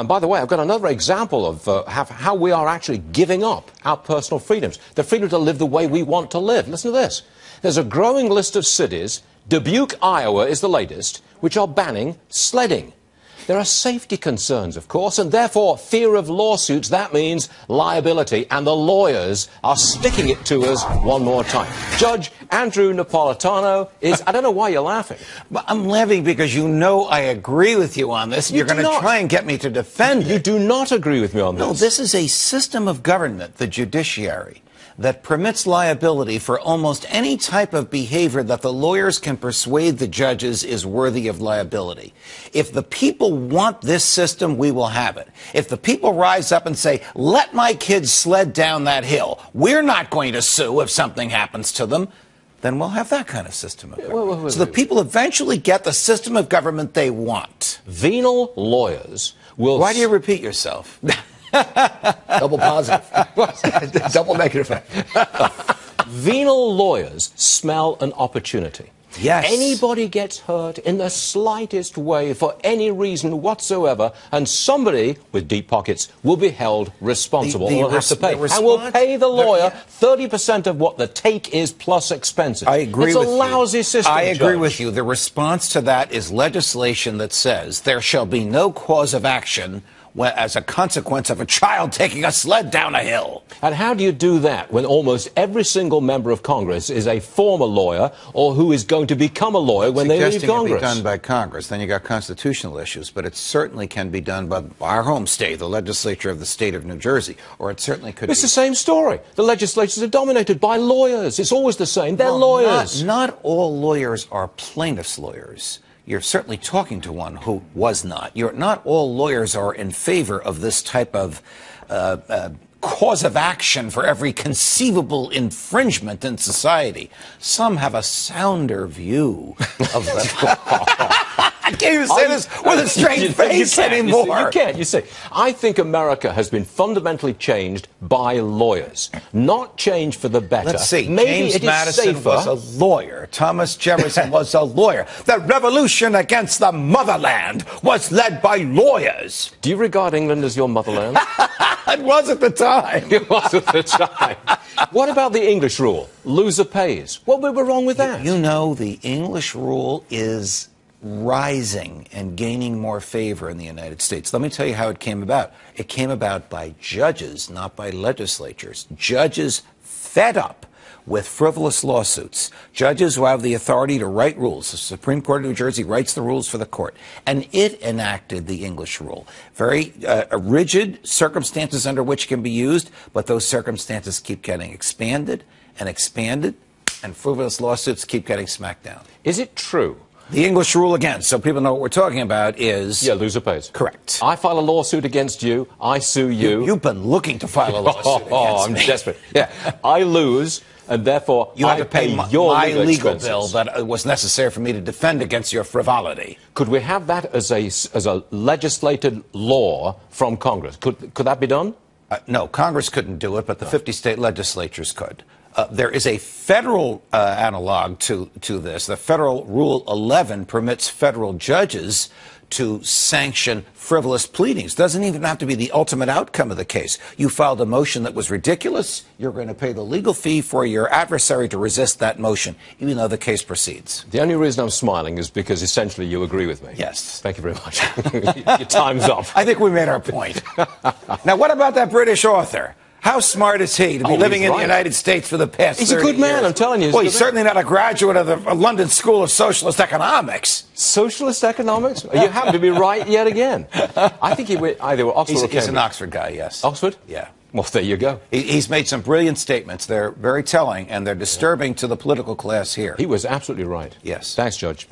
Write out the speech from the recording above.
By the way, I've got another example of how we are actually giving up our personal freedoms, the freedom to live the way we want to live. Listen to this. There's a growing list of cities, Dubuque, Iowa is the latest, which are banning sledding. There are safety concerns, of course, and therefore fear of lawsuits. That means liability, and the lawyers are sticking it to us one more time. Judge Andrew Napolitano is... I don't know why you're laughing. Well, I'm laughing because you know I agree with you on this. You're going to try and get me to defend it. You do not agree with me on this. No, this is a system of government, the judiciary, that permits liability for almost any type of behavior that the lawyers can persuade the judges is worthy of liability. If the people want this system, we will have it. If the people rise up and say, let my kids sled down that hill, we're not going to sue if something happens to them, then we'll have that kind of system of government. Wait. So the people eventually get the system of government they want. Venal lawyers will... Why do you repeat yourself? Double positive. Double negative. Venal lawyers smell an opportunity. Yes. Anybody gets hurt in the slightest way for any reason whatsoever, and somebody with deep pockets will be held responsible and will have to pay. And will pay the lawyer 30% of what the take is plus expenses. I agree with you. It's a lousy system, I agree Judge. with you. The response to that is legislation that says there shall be no cause of action as a consequence of a child taking a sled down a hill. And how do you do that when almost every single member of Congress is a former lawyer or who is going to become a lawyer when they leave Congress? It be done by Congress. Then you got constitutional issues, but it certainly can be done by our home state, the legislature of the state of New Jersey, or it certainly could It's the same story. The legislatures are dominated by lawyers. It's always the same. They're lawyers. Not all lawyers are plaintiffs' lawyers. You're certainly talking to one who was not. Not all lawyers are in favor of this type of cause of action for every conceivable infringement in society. Some have a sounder view of the... I can't even say this with a straight face anymore. You can't. You see, I think America has been fundamentally changed by lawyers, not changed for the better. Let's see. Maybe James Madison was a lawyer. Thomas Jefferson was a lawyer. The revolution against the motherland was led by lawyers. Do you regard England as your motherland? It was at the time. It was at the time. What about the English rule? Loser pays. What were we wrong with that? You know, the English rule is rising and gaining more favor in the United States. Let me tell you how it came about. It came about by judges, not by legislatures. Judges fed up with frivolous lawsuits. Judges who have the authority to write rules. The Supreme Court of New Jersey writes the rules for the court. And it enacted the English rule. Very rigid circumstances under which it can be used, but those circumstances keep getting expanded, and frivolous lawsuits keep getting smacked down. Is it true? The English rule, again, so people know what we're talking about, is... Yeah, loser pays. Correct. I file a lawsuit against you. I sue you. You've been looking to file a lawsuit against I'm me. desperate. Yeah. I lose, and therefore you have to pay your my legal expenses. bill that was necessary for me to defend against your frivolity. Could we have that as a legislated law from Congress? Could that be done? No, Congress couldn't do it, but the 50 state legislatures could. There is a federal analog to this. The Federal Rule 11 permits federal judges to sanction frivolous pleadings. Doesn't even have to be the ultimate outcome of the case. You filed a motion that was ridiculous. You're going to pay the legal fee for your adversary to resist that motion, even though the case proceeds. The only reason I'm smiling is because essentially you agree with me. Yes. Thank you very much. Your time's up. I think we made our point. Now, what about that British author? How smart is he to be living in the United States for the past 30 years? He's a good man, I'm telling you. Well, he's certainly not a graduate of the London School of Socialist Economics. Socialist economics? You happen to be right yet again. I think he went either Oxford or Cambridge. He's an Oxford guy, yes. Oxford? Yeah. Well, there you go. He's made some brilliant statements. They're very telling, and they're disturbing to the political class here. He was absolutely right. Yes. Thanks, Judge.